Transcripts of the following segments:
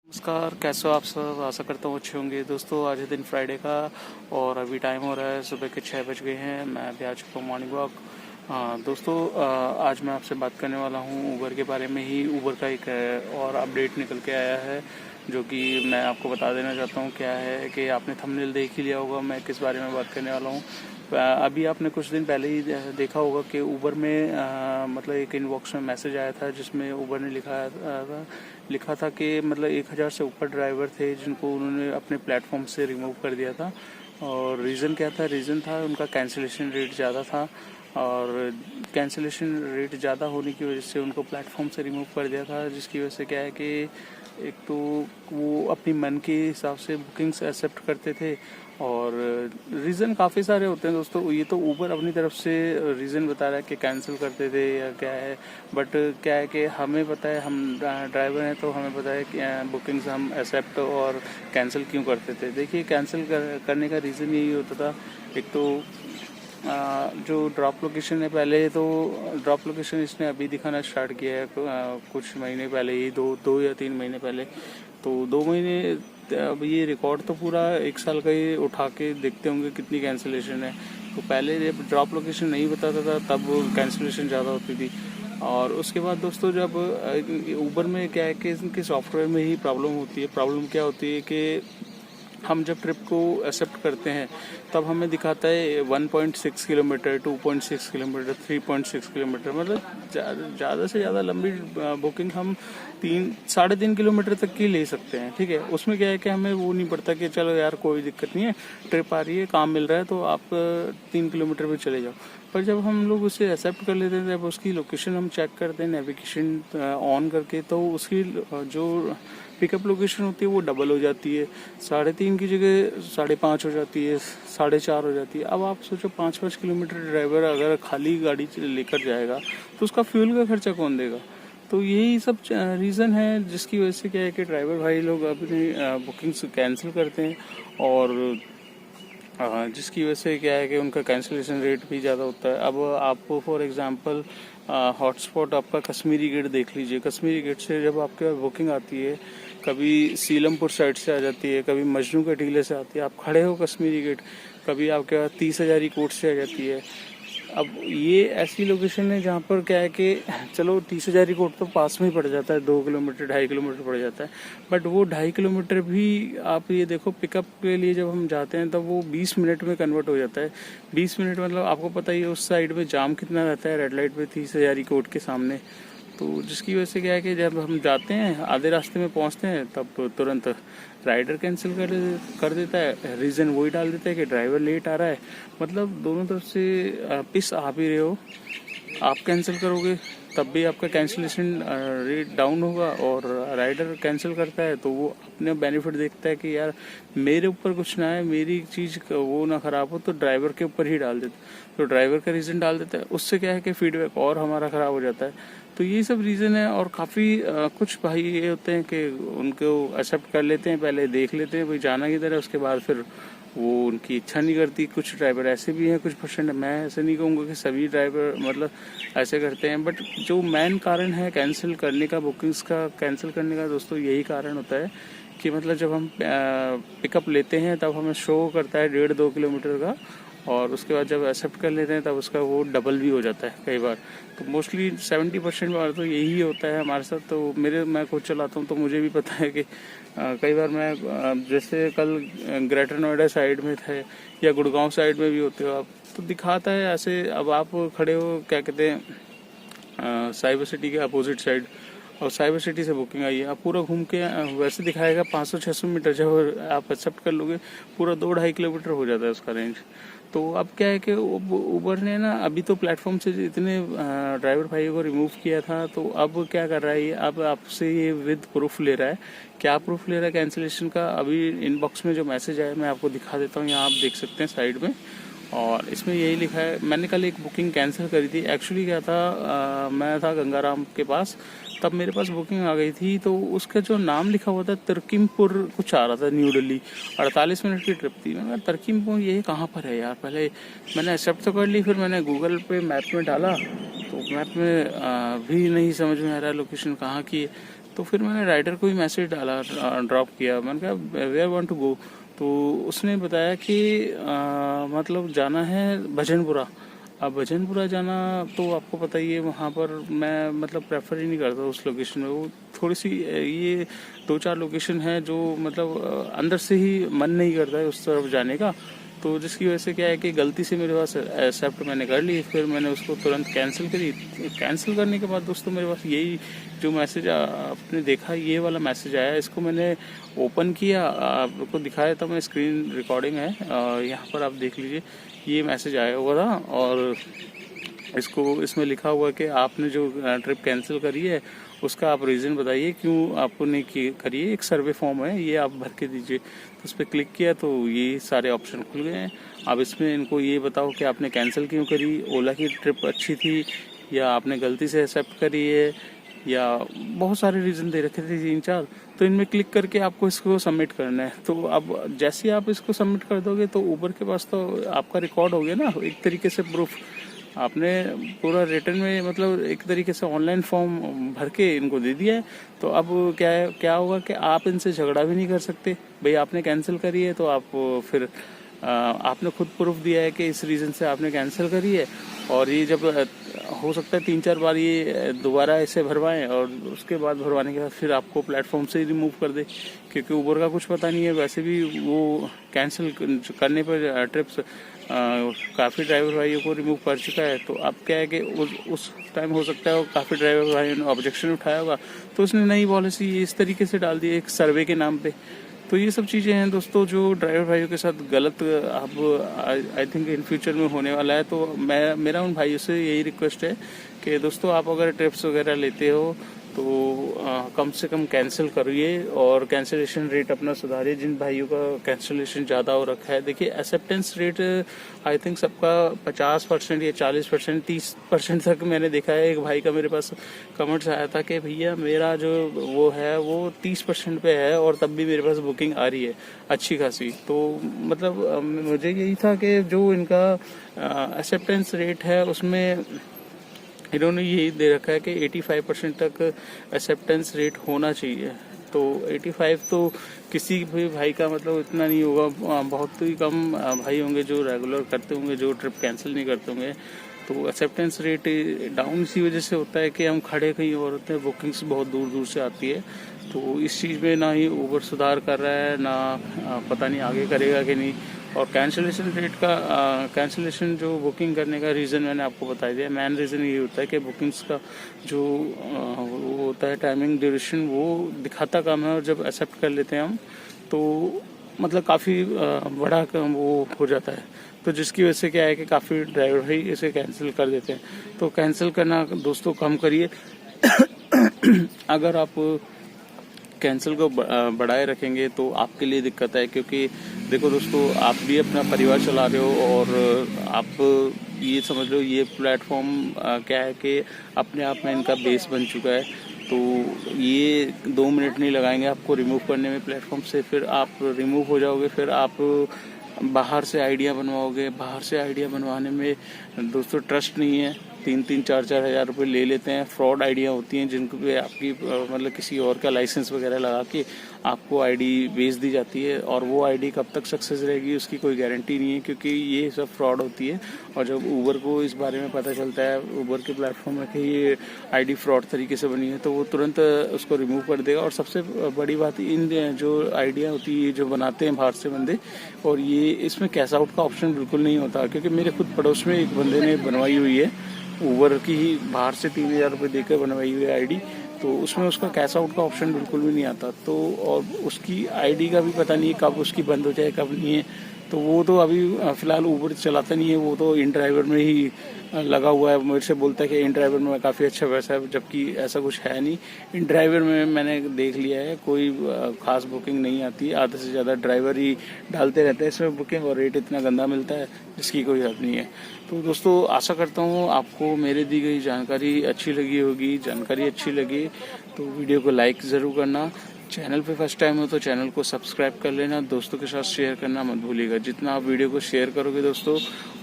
नमस्कार, कैसे हो आप सब। आशा करता हूँ अच्छे होंगे। दोस्तों, आज है दिन फ्राइडे का और अभी टाइम हो रहा है सुबह के 6 बज गए हैं। मैं अभी आ चुका हूँ मॉर्निंग वॉक। दोस्तों, आज मैं आपसे बात करने वाला हूँ ऊबर के बारे में ही। ऊबर का एक और अपडेट निकल के आया है जो कि मैं आपको बता देना चाहता हूँ। क्या है कि आपने थंबनेल देख ही लिया होगा मैं किस बारे में बात करने वाला हूँ। अभी आपने कुछ दिन पहले ही देखा होगा कि ऊबर में मतलब एक इनबॉक्स में मैसेज आया था जिसमें ऊबर ने लिखा था कि मतलब 1000 से ऊपर ड्राइवर थे जिनको उन्होंने अपने प्लेटफॉर्म से रिमूव कर दिया था। और रीज़न क्या था? रीज़न था उनका कैंसिलेशन रेट ज़्यादा था और कैंसिलेशन रेट ज़्यादा होने की वजह से उनको प्लेटफॉर्म से रिमूव कर दिया था। जिसकी वजह से क्या है कि एक तो वो अपनी मन के हिसाब से बुकिंग्स एक्सेप्ट करते थे और रीज़न काफ़ी सारे होते हैं दोस्तों। ये तो ऊबर अपनी तरफ से रीज़न बता रहा है कि कैंसिल करते थे या क्या है, बट क्या है कि हमें पता है, हम ड्राइवर हैं तो हमें पता है कि बुकिंग्स हम एक्सेप्ट और कैंसिल क्यों करते थे। देखिए, कैंसिल करने का रीज़न यही होता था। एक तो जो ड्रॉप लोकेशन है, पहले तो ड्रॉप लोकेशन इसने अभी दिखाना स्टार्ट किया है कुछ महीने पहले ही, दो या 3 महीने पहले। तो 2 महीने अब ये रिकॉर्ड तो पूरा 1 साल का ही उठा के देखते होंगे कितनी कैंसिलेशन है। तो पहले जब ड्रॉप लोकेशन नहीं बताता था तब कैंसिलेशन ज़्यादा होती थी। और उसके बाद दोस्तों, जब ऊबर में क्या है कि इनके सॉफ्टवेयर में ही प्रॉब्लम होती है। प्रॉब्लम क्या होती है कि हम जब ट्रिप को एक्सेप्ट करते हैं तब हमें दिखाता है 1.6 किलोमीटर, 2.6 किलोमीटर, 3.6 किलोमीटर, मतलब ज़्यादा से ज़्यादा लंबी बुकिंग हम 3-3.5 किलोमीटर तक की ले सकते हैं। ठीक है, उसमें क्या है कि हमें वो नहीं पड़ता कि चलो यार कोई दिक्कत नहीं है, ट्रिप आ रही है, काम मिल रहा है तो आप 3 किलोमीटर पे चले जाओ। पर जब हम लोग उसे एक्सेप्ट कर लेते हैं, जब उसकी लोकेशन हम चेक करते हैं नेविगेशन ऑन करके, तो उसकी जो पिकअप लोकेशन होती है वो डबल हो जाती है। 3.5 की जगह 5.5 हो जाती है, 4.5 हो जाती है। अब आप सोचो 5-5 किलोमीटर ड्राइवर अगर खाली गाड़ी लेकर जाएगा तो उसका फ्यूल का खर्चा कौन देगा? तो यही सब रीज़न है जिसकी वजह से क्या है कि ड्राइवर भाई लोग अपनी बुकिंग्स कैंसिल करते हैं और जिसकी वजह से क्या है कि उनका कैंसिलेशन रेट भी ज़्यादा होता है। अब आप फॉर एग्जांपल हॉटस्पॉट आपका कश्मीरी गेट देख लीजिए। कश्मीरी गेट से जब आपके पास बुकिंग आती है, कभी सीलमपुर साइड से आ जाती है, कभी मजनू के टीले से आती है, आप खड़े हो कश्मीरी गेट, कभी आपके पास 30 हजारी कोट से आ जाती है। अब ये ऐसी लोकेशन है जहाँ पर क्या है कि चलो 30 हजारी कोट तो पास में ही पड़ जाता है, 2 किलोमीटर 2.5 किलोमीटर पड़ जाता है, बट वो 2.5 किलोमीटर भी आप ये देखो पिकअप के लिए जब हम जाते हैं तब वो 20 मिनट में कन्वर्ट हो जाता है। 20 मिनट मतलब आपको पता ही है उस साइड में जाम कितना रहता है, रेड लाइट पे 30 हजारी कोट के सामने। तो जिसकी वजह से क्या है कि जब हम जाते हैं आधे रास्ते में पहुंचते हैं तब तुरंत राइडर कैंसिल कर देता है। रीज़न वही डाल देता है कि ड्राइवर लेट आ रहा है। मतलब दोनों तरफ से पिस आप ही रहे हो। आप कैंसिल करोगे तब भी आपका कैंसिलेशन रेट डाउन होगा और राइडर कैंसिल करता है तो वो अपने बेनिफिट देखता है कि यार मेरे ऊपर कुछ ना है, मेरी चीज़ वो ना ख़राब हो, तो ड्राइवर के ऊपर ही डाल देता है। तो ड्राइवर का रीज़न डाल देता है, उससे क्या है कि फीडबैक और हमारा ख़राब हो जाता है। तो ये सब रीज़न है और काफ़ी कुछ भाई ये होते हैं कि उनको एक्सेप्ट कर लेते हैं, पहले देख लेते हैं भाई जाना किधर है, उसके बाद फिर वो उनकी इच्छा नहीं करती। कुछ ड्राइवर ऐसे भी हैं, कुछ परसेंट, मैं ऐसे नहीं कहूँगा कि सभी ड्राइवर मतलब ऐसे करते हैं, बट जो मेन कारण है कैंसिल करने का, बुकिंग्स का कैंसिल करने का दोस्तों, यही कारण होता है कि मतलब जब हम पिकअप लेते हैं तब हमें शो करता है 1.5-2 किलोमीटर का, और उसके बाद जब एक्सेप्ट कर लेते हैं तब उसका वो डबल भी हो जाता है कई बार। तो मोस्टली 70% बार तो यही होता है हमारे साथ। तो मैं खुद चलाता हूँ तो मुझे भी पता है कि कई बार मैं जैसे कल ग्रेटर नोएडा साइड में थे या गुड़गांव साइड में भी होते हो आप, तो दिखाता है ऐसे। अब आप खड़े हो क्या कहते हैं साइबर सिटी के अपोजिट साइड, और साइबर सिटी से बुकिंग आई है, आप पूरा घूम के वैसे दिखाएगा 500-600 मीटर, जब आप एक्सेप्ट कर लोगे पूरा 2-2.5 किलोमीटर हो जाता है उसका रेंज। तो अब क्या है कि उबर ने ना अभी तो प्लेटफॉर्म से इतने ड्राइवर भाइयों को रिमूव किया था, तो अब क्या कर रहा है ये, अब आपसे ये विद प्रूफ ले रहा है। क्या प्रूफ ले रहा है कैंसिलेशन का? अभी इनबॉक्स में जो मैसेज आया मैं आपको दिखा देता हूँ, यहाँ आप देख सकते हैं साइड में, और इसमें यही लिखा है। मैंने कल एक बुकिंग कैंसिल करी थी। एक्चुअली क्या था, मैं था गंगाराम के पास, तब मेरे पास बुकिंग आ गई थी, तो उसका जो नाम लिखा हुआ था तरकीमपुर कुछ आ रहा था, न्यू दिल्ली, 48 मिनट की ट्रिप थी। मैंने तरकीमपुर ये कहाँ पर है यार? पहले मैंने एक्सेप्ट तो कर ली, फिर मैंने गूगल पे मैप में डाला तो मैप में भी नहीं समझ में आ रहा लोकेशन कहाँ की है। तो फिर मैंने राइडर को ही मैसेज डाला, ड्रॉप किया, मैंने कहा वेयर वांट टू गो। तो उसने बताया कि मतलब जाना है भजनपुरा। अब भजनपुरा जाना तो आपको पता ही है, वहाँ पर मैं मतलब प्रेफर ही नहीं करता उस लोकेशन में। वो थोड़ी सी ये 2-4 लोकेशन है जो मतलब अंदर से ही मन नहीं करता है उस तरफ जाने का। तो जिसकी वजह से क्या है कि गलती से मेरे पास एक्सेप्ट मैंने कर ली, फिर मैंने उसको तुरंत कैंसिल करी। कैंसिल करने के बाद दोस्तों मेरे पास यही जो मैसेज आपने देखा, ये वाला मैसेज आया। इसको मैंने ओपन किया, आपको दिखाया था, मैं स्क्रीन रिकॉर्डिंग है यहाँ पर आप देख लीजिए। ये मैसेज आया हुआ था और इसमें लिखा हुआ कि आपने जो ट्रिप कैंसिल करी है उसका आप रीज़न बताइए क्यों आपने करी है। एक सर्वे फॉर्म है, ये आप भर के दीजिए। तो उस पर क्लिक किया तो ये सारे ऑप्शन खुल गए हैं। अब इसमें इनको ये बताओ कि आपने कैंसिल क्यों करी, ओला की ट्रिप अच्छी थी या आपने गलती से एक्सेप्ट करी है, या बहुत सारे रीज़न दे रखे थे 3-4। तो इनमें क्लिक करके आपको इसको सबमिट करना है। तो अब जैसे ही आप इसको सबमिट कर दोगे तो ऊबर के पास तो आपका रिकॉर्ड हो गया ना, एक तरीके से प्रूफ। आपने पूरा रिटर्न में मतलब एक तरीके से ऑनलाइन फॉर्म भर के इनको दे दिया है। तो अब क्या होगा कि आप इनसे झगड़ा भी नहीं कर सकते। भाई आपने कैंसिल करी है तो आप फिर आपने खुद प्रूफ दिया है कि इस रीज़न से आपने कैंसिल करी है। और ये जब हो सकता है 3-4 बार ये दोबारा ऐसे भरवाएं और उसके बाद भरवाने के बाद फिर आपको प्लेटफॉर्म से ही रिमूव कर दे, क्योंकि ऊबर का कुछ पता नहीं है। वैसे भी वो कैंसिल करने पर ट्रिप्स काफ़ी ड्राइवर भाइयों को रिमूव कर चुका है। तो अब क्या है कि उस टाइम हो सकता है काफ़ी ड्राइवर भाइयों ने ऑब्जेक्शन उठाया होगा, तो उसने नई पॉलिसी इस तरीके से डाल दी एक सर्वे के नाम पे। तो ये सब चीज़ें हैं दोस्तों जो ड्राइवर भाइयों के साथ गलत अब आई थिंक इन फ्यूचर में होने वाला है। तो मेरा उन भाइयों से यही रिक्वेस्ट है कि दोस्तों आप अगर ट्रिप्स वगैरह लेते हो तो कम से कम कैंसिल करिए और कैंसिलेशन रेट अपना सुधारिए। जिन भाइयों का कैंसिलेशन ज़्यादा हो रखा है, देखिए एक्सेप्टेंस रेट आई थिंक सबका 50% या 40%, 30% तक मैंने देखा है। एक भाई का मेरे पास कमेंट्स आया था कि भैया मेरा जो वो है वो 30% पे है और तब भी मेरे पास बुकिंग आ रही है अच्छी खासी। तो मतलब मुझे यही था कि जो इनका एक्सेप्टेंस रेट है उसमें इन्होंने यही दे रखा है कि 85% तक एक्सेप्टेंस रेट होना चाहिए। तो 85 तो किसी भी भाई का मतलब इतना नहीं होगा, बहुत ही कम भाई होंगे जो रेगुलर करते होंगे, जो ट्रिप कैंसिल नहीं करते होंगे। तो एक्सेप्टेंस रेट डाउन इसी वजह से होता है कि हम खड़े कहीं और होते हैं, बुकिंग्स बहुत दूर दूर से आती है। तो इस चीज़ में ना ही ऊबर सुधार कर रहा है, ना पता नहीं आगे करेगा कि नहीं। और कैंसिलेशन रेट का कैंसिलेशन जो बुकिंग करने का रीज़न मैंने आपको बता दिया। मेन रीज़न ये होता है कि बुकिंग्स का जो वो होता है टाइमिंग ड्यूरेशन वो दिखाता कम है, और जब एक्सेप्ट कर लेते हैं हम तो मतलब काफ़ी बड़ा वो हो जाता है। तो जिसकी वजह से क्या है कि काफ़ी ड्राइवर ही इसे कैंसिल कर देते हैं। तो कैंसिल करना दोस्तों कम करिए। अगर आप कैंसिल को बढ़ाए रखेंगे तो आपके लिए दिक्कत है, क्योंकि देखो दोस्तों आप भी अपना परिवार चला रहे हो और आप ये समझ लो ये प्लेटफॉर्म क्या है कि अपने आप में इनका बेस बन चुका है। तो ये 2 मिनट नहीं लगाएंगे आपको रिमूव करने में प्लेटफॉर्म से, फिर आप रिमूव हो जाओगे, फिर आप बाहर से आइडिया बनवाओगे। बाहर से आइडिया बनवाने में दोस्तों ट्रस्ट नहीं है, 3-3, 4-4 हज़ार रुपये ले लेते हैं। फ्रॉड आइडिया होती हैं जिनको पे आपकी मतलब किसी और का लाइसेंस वगैरह लगा के आपको आईडी बेच दी जाती है, और वो आईडी कब तक सक्सेस रहेगी उसकी कोई गारंटी नहीं है, क्योंकि ये सब फ्रॉड होती है। और जब ऊबर को इस बारे में पता चलता है, ऊबर के प्लेटफॉर्म में कि ये आईडी फ्रॉड तरीके से बनी है, तो वो तुरंत उसको रिमूव कर देगा। और सबसे बड़ी बात इन जो आइडिया होती है जो बनाते हैं बाहर से बंदे, और ये इसमें कैश आउट का ऑप्शन बिल्कुल नहीं होता। क्योंकि मेरे खुद पड़ोस में एक बंदे ने बनवाई हुई है ऊबर की ही, बाहर से 3,000 रुपये देकर बनवाई हुई आईडी, तो उसमें उसका कैश आउट का ऑप्शन बिल्कुल भी नहीं आता। तो और उसकी आईडी का भी पता नहीं है कब उसकी बंद हो जाए कब नहीं है। तो वो तो अभी फिलहाल ऊबर चलाता नहीं है, वो तो इन ड्राइवर में ही लगा हुआ है। मेरे से बोलता है कि इन ड्राइवर में काफ़ी अच्छा पैसा है, जबकि ऐसा कुछ है नहीं। इन ड्राइवर में मैंने देख लिया है कोई खास बुकिंग नहीं आती, आधे से ज़्यादा ड्राइवर ही डालते रहते हैं इसमें बुकिंग, और रेट इतना गंदा मिलता है जिसकी कोई हद नहीं है। तो दोस्तों आशा करता हूँ आपको मेरे दी गई जानकारी अच्छी लगी होगी। जानकारी अच्छी लगी तो वीडियो को लाइक ज़रूर करना। चैनल पे फर्स्ट टाइम हो तो चैनल को सब्सक्राइब कर लेना। दोस्तों के साथ शेयर करना मत भूलिएगा। जितना आप वीडियो को शेयर करोगे दोस्तों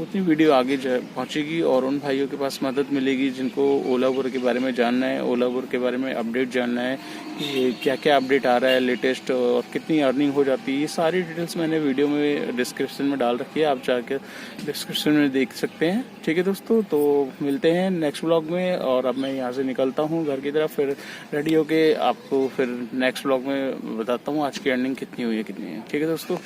उतनी वीडियो आगे पहुंचेगी और उन भाइयों के पास मदद मिलेगी जिनको ओला उबर के बारे में जानना है, ओला उबर के बारे में अपडेट जानना है कि क्या क्या अपडेट आ रहा है लेटेस्ट और कितनी अर्निंग हो जाती है, ये सारी डिटेल्स मैंने वीडियो में डिस्क्रिप्शन में डाल रखी है, आप जाकर डिस्क्रिप्शन में देख सकते हैं। ठीक है दोस्तों, तो मिलते हैं नेक्स्ट व्लॉग में। और अब मैं यहाँ से निकलता हूँ घर की तरफ, फिर रेडी होके आपको फिर नेक्स्ट व्लॉग में बताता हूँ आज की अर्निंग कितनी हुई है कितनी है। ठीक है दोस्तों।